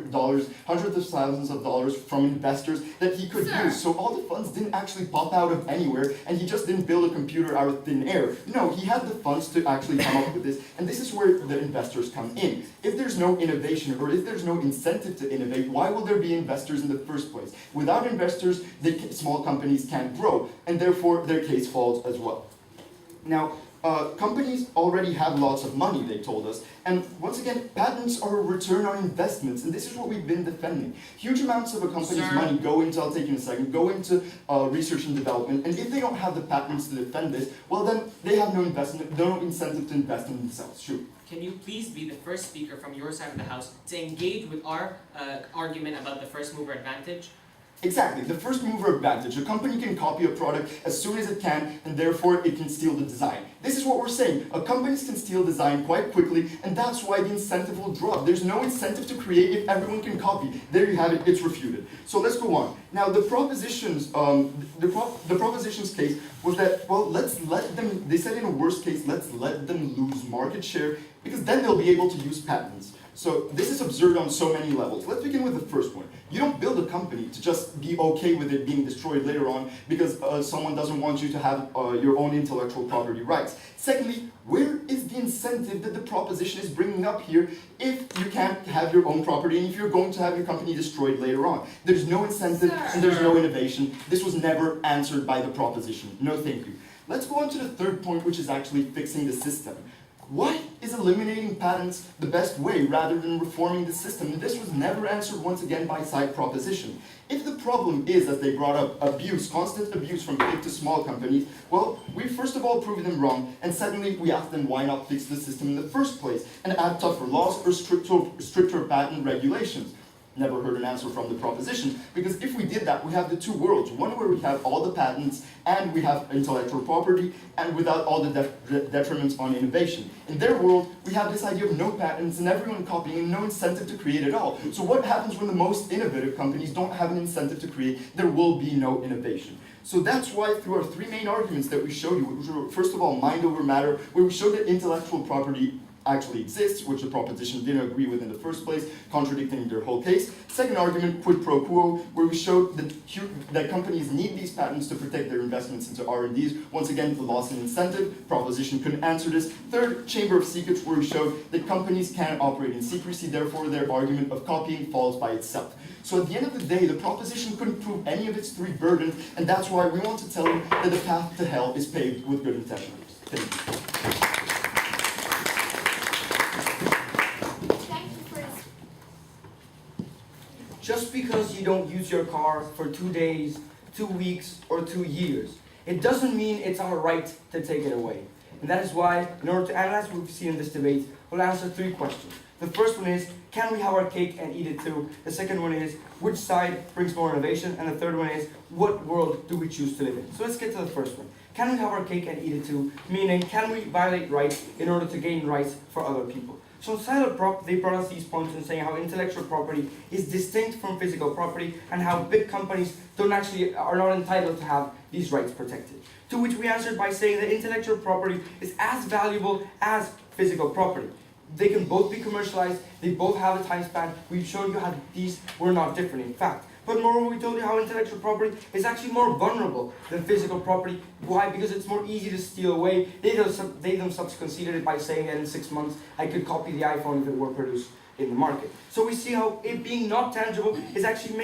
thousands of dollars from investors that he could use. So all the funds didn't actually pop out of anywhere, and he just didn't build a computer out of thin air. No, he had the funds to actually come up with this, and this is where the investors come in. If there's no innovation, or if there's no incentive to innovate, why will there be investors in the first place? Without investors, small companies can't grow, and therefore their case falls as well. Now, companies already have lots of money, they told us, and once again, patents are a return on investments, and this is what we've been defending. Huge amounts of a company's money go into, I'll take you in a second, go into research and development, and if they don't have the patents to defend this, well then, they have no investment, no incentive to invest in themselves. Sure. Can you please be the first speaker from your side of the house to engage with our argument about the first mover advantage? Exactly, the first mover advantage. A company can copy a product as soon as it can, and therefore it can steal the design. This is what we're saying. Companies can steal design quite quickly, and that's why the incentive will drop. There's no incentive to create if everyone can copy. There you have it, it's refuted. So let's go on. Now the propositions, the propositions case was that, well, let's let them, they said in a worst case, let's let them lose market share, because then they'll be able to use patents. So this is absurd on so many levels. Let's begin with the first one. You don't build a company to just be okay with it being destroyed later on because someone doesn't want you to have your own intellectual property rights. Secondly, where is the incentive that the proposition is bringing up here if you can't have your own property and if you're going to have your company destroyed later on? There's no incentive and there's no innovation. This was never answered by the proposition. No thank you. Let's go on to the third point, which is actually fixing the system. Why is eliminating patents the best way rather than reforming the system? And this was never answered once again by side proposition. If the problem is, as they brought up, abuse, constant abuse from big to small companies, well, we first of all proved them wrong, and secondly, we asked them why not fix the system in the first place and add tougher laws or stricter patent regulations. Never heard an answer from the proposition, because if we did that, we have the two worlds. One where we have all the patents and we have intellectual property and without all the detriments on innovation. In their world, we have this idea of no patents and everyone copying and no incentive to create at all. So what happens when the most innovative companies don't have an incentive to create? There will be no innovation. So that's why through our three main arguments that we showed you, which were first of all mind over matter, where we showed that intellectual property actually exists, which the proposition didn't agree with in the first place, contradicting their whole case. Second argument, quid pro quo, where we showed that companies need these patents to protect their investments into R&Ds. Once again, the loss in incentive, proposition couldn't answer this. Third, chamber of secrets, where we showed that companies can't operate in secrecy, therefore their argument of copying falls by itself. So at the end of the day, the proposition couldn't prove any of its three burdens, and that's why we want to tell you that the path to hell is paved with good intentions. Thank you. Thank you for this. Just because you don't use your car for 2 days, 2 weeks, or 2 years, it doesn't mean it's our right to take it away. And that is why, in order to analyze what we've seen in this debate, we'll answer 3 questions. The first one is, can we have our cake and eat it too? The second one is, which side brings more innovation? And the third one is, what world do we choose to live in? So let's get to the first one. Can we have our cake and eat it too? Meaning, can we violate rights in order to gain rights for other people? So in Silo Prop, they brought us these points in saying how intellectual property is distinct from physical property and how big companies are not entitled to have these rights protected. To which we answered by saying that intellectual property is as valuable as physical property. They can both be commercialized, they both have a time span. We've shown you how these were not different in fact. But moreover, we told you how intellectual property is actually more vulnerable than physical property. Why? Because it's more easy to steal away. They themselves conceded it by saying that in 6 months I could copy the iPhone if it were produced in the market. So we see how it being not tangible is actually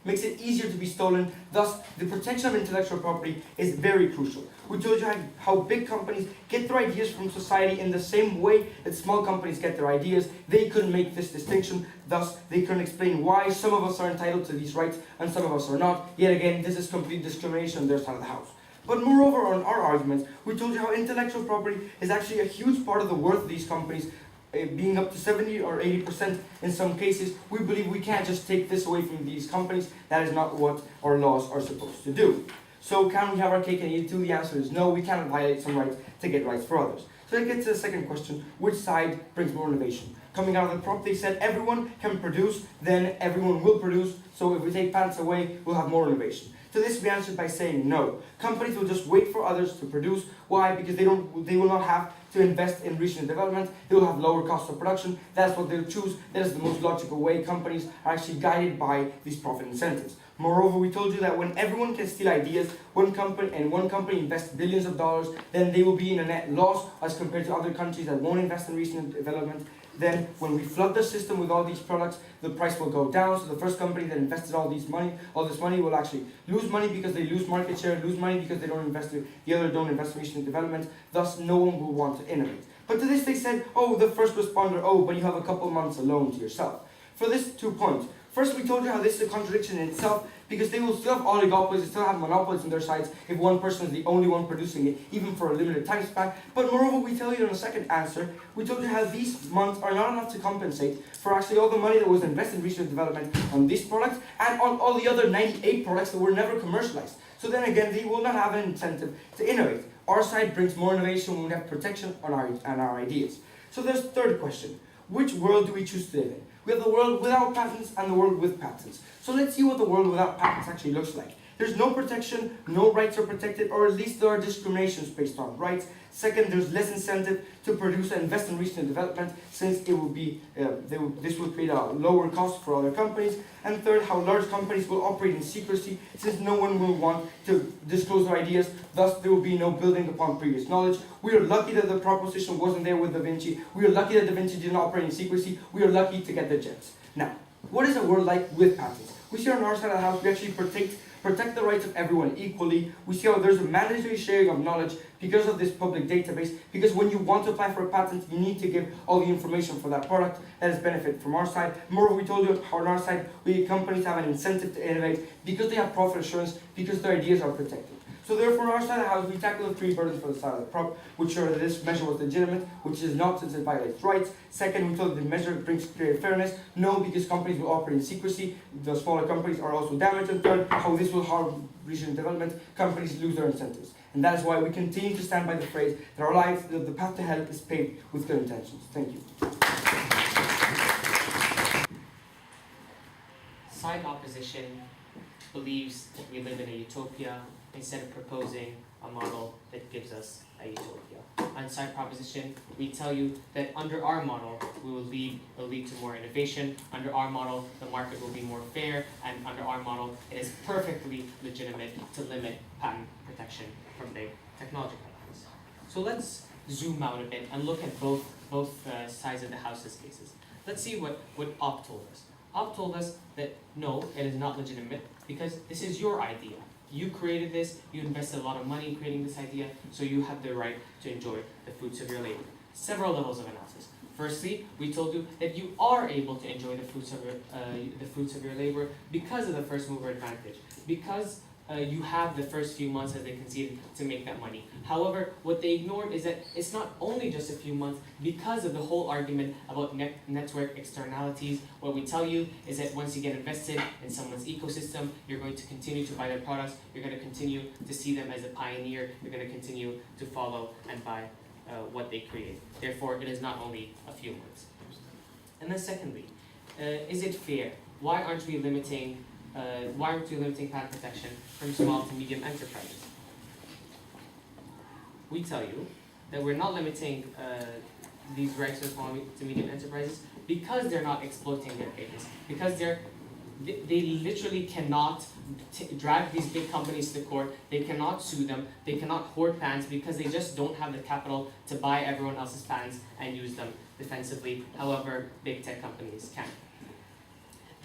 makes it easier to be stolen. Thus, the protection of intellectual property is very crucial. We told you how big companies get their ideas from society in the same way that small companies get their ideas. They couldn't make this distinction. Thus, they couldn't explain why some of us are entitled to these rights and some of us are not. Yet again, this is complete discrimination on their side of the house. But moreover, on our arguments, we told you how intellectual property is actually a huge part of the worth of these companies, being up to 70 or 80% in some cases. We believe we can't just take this away from these companies. That is not what our laws are supposed to do. So can we have our cake and eat it too? The answer is no, we cannot violate some rights to get rights for others. So let's get to the second question, which side brings more innovation? Coming out of the prop, they said everyone can produce, then everyone will produce, so if we take patents away, we'll have more innovation. To this we answered by saying no. Companies will just wait for others to produce. Why? Because they will not have to invest in research and development. They will have lower cost of production. That's what they'll choose. That is the most logical way. Companies are actually guided by these profit incentives. Moreover, we told you that when everyone can steal ideas, one company invests billions of dollars, then they will be in a net loss as compared to other countries that won't invest in research and development. Then when we flood the system with all these products, the price will go down. So the first company that invested all this money will actually lose money because they lose market share, lose money because they don't invest in, the other don't invest in research and development. Thus, no one will want to innovate. But to this they said, oh, the first responder, oh, but you have a couple months alone to yourself. For this, 2 points. First, we told you how this is a contradiction in itself because they will still have oligopolies, they still have monopolies on their sides if one person is the only one producing it, even for a limited time span. But moreover, we tell you in the second answer, we told you how these months are not enough to compensate for actually all the money that was invested in research and development on these products and on all the other 98 products that were never commercialized. So then again, they will not have an incentive to innovate. Our side brings more innovation when we have protection on our ideas. So there's the third question. Which world do we choose to live in? We have the world without patents and the world with patents. So let's see what the world without patents actually looks like. There's no protection, no rights are protected, or at least there are discriminations based on rights. Second, there's less incentive to produce and invest in research and development, since it will be this will create a lower cost for other companies. And third, how large companies will operate in secrecy, since no one will want to disclose their ideas. Thus, there will be no building upon previous knowledge. We are lucky that the proposition wasn't there with Da Vinci. We are lucky that Da Vinci didn't operate in secrecy. We are lucky to get the jets. Now, what is a world like with patents? We see on our side of the house, we actually protect the rights of everyone equally. We see how there's a mandatory sharing of knowledge because of this public database, because when you want to apply for a patent, you need to give all the information for that product. That is benefit from our side. Moreover, we told you how on our side, companies have an incentive to innovate because they have profit assurance, because their ideas are protected. So therefore, on our side of the house, we tackle the 3 burdens for the side of the prop, which are that this measure was legitimate, which is not since it violates rights. Second, we told the measure brings greater fairness. No, because companies will operate in secrecy. The smaller companies are also damaged. And third, how this will harm research and development. Companies lose their incentives. And that is why we continue to stand by the phrase that our lives, that the path to hell is paved with good intentions. Thank you. Side opposition believes that we live in a utopia instead of proposing a model that gives us a utopia. on side proposition, we tell you that under our model, it'll lead to more innovation. Under our model, the market will be more fair, and under our model, it is perfectly legitimate to limit patent protection from big technology companies. So let's zoom out a bit and look at both sides of the house's cases. Let's see what Op told us. Op told us that no, it is not legitimate because this is your idea. You created this, you invested a lot of money in creating this idea, so you have the right to enjoy the fruits of your labor. Several levels of analysis. Firstly, we told you that you are able to enjoy the fruits of your labor because of the first mover advantage, because you have the first few months, as they conceded, to make that money. However, what they ignored is that it's not only just a few months because of the whole argument about network externalities. What we tell you is that once you get invested in someone's ecosystem, you're going to continue to buy their products, you're going to continue to see them as a pioneer, you're going to continue to follow and buy what they create. Therefore, it is not only a few months. And then secondly, is it fair? Why aren't we limiting patent protection from small to medium enterprises? We tell you that we're not limiting these rights for small to medium enterprises because they're not exploiting their patents, because they literally cannot drag these big companies to the court, they cannot sue them, they cannot hoard patents because they just don't have the capital to buy everyone else's patents and use them defensively, however big tech companies can.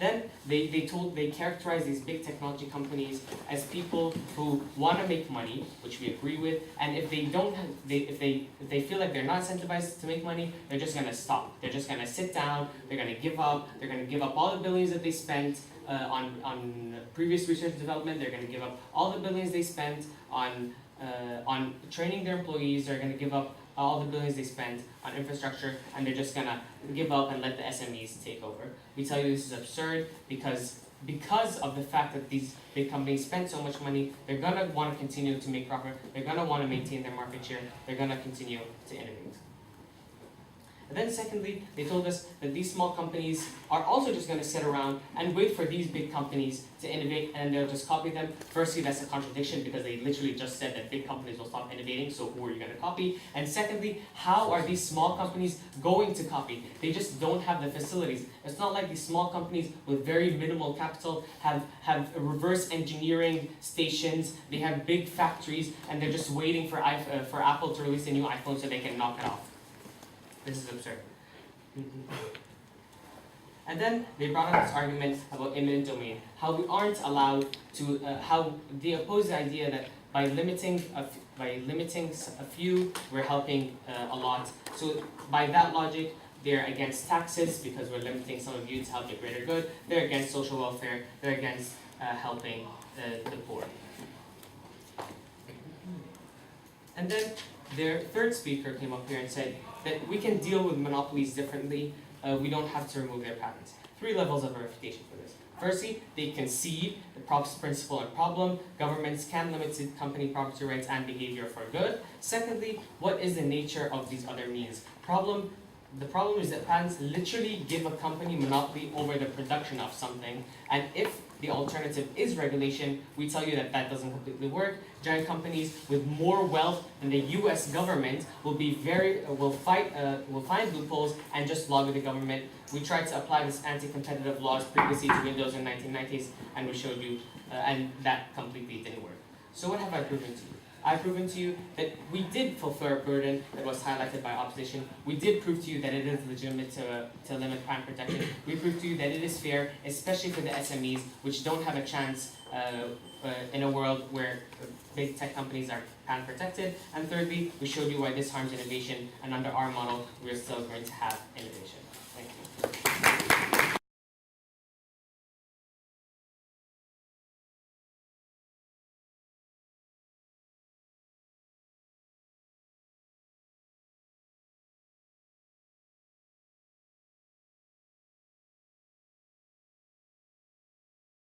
Then they characterize these big technology companies as people who want to make money, which we agree with, and if they feel like they're not incentivized to make money, they're just gonna stop. They're just gonna sit down. They're gonna give up. They're gonna give up all the billions that they spent on previous research and development. They're gonna give up all the billions they spent on training their employees. They're gonna give up all the billions they spent on infrastructure, and they're just gonna give up and let the SMEs take over. We tell you this is absurd because of the fact that these big companies spend so much money, they're gonna want to continue to make profit, they're gonna want to maintain their market share, they're gonna continue to innovate. And then secondly, they told us that these small companies are also just going to sit around and wait for these big companies to innovate and they'll just copy them. Firstly, that's a contradiction because they literally just said that big companies will stop innovating, so who are you going to copy? And secondly, how are these small companies going to copy? They just don't have the facilities. It's not like these small companies with very minimal capital have reverse engineering stations, they have big factories, and they're just waiting for Apple to release a new iPhone so they can knock it off. This is absurd. And then they brought up this argument about eminent domain, how we aren't allowed to, how they oppose the idea that by limiting a few, we're helping a lot. So by that logic, they're against taxes because we're limiting some of you to help the greater good. They're against social welfare. They're against helping the poor. And then their third speaker came up here and said that we can deal with monopolies differently. We don't have to remove their patents. 3 levels of refutation for this. Firstly, they concede the principle and problem. Governments can limit company property rights and behavior for good. Secondly, what is the nature of these other means? The problem is that patents literally give a company monopoly over the production of something, and if the alternative is regulation, we tell you that that doesn't completely work. Giant companies with more wealth than the U.S. government will find loopholes and just lobby the government. We tried to apply this anti-competitive laws previously to Windows in the 1990s, and we showed you, and that completely didn't work. So what have I proven to you? I've proven to you that we did fulfill a burden that was highlighted by opposition. We did prove to you that it is legitimate to limit patent protection. We proved to you that it is fair, especially for the SMEs, which don't have a chance in a world where big tech companies are patent protected. And thirdly, we showed you why this harms innovation, and under our model, we're still going to have innovation.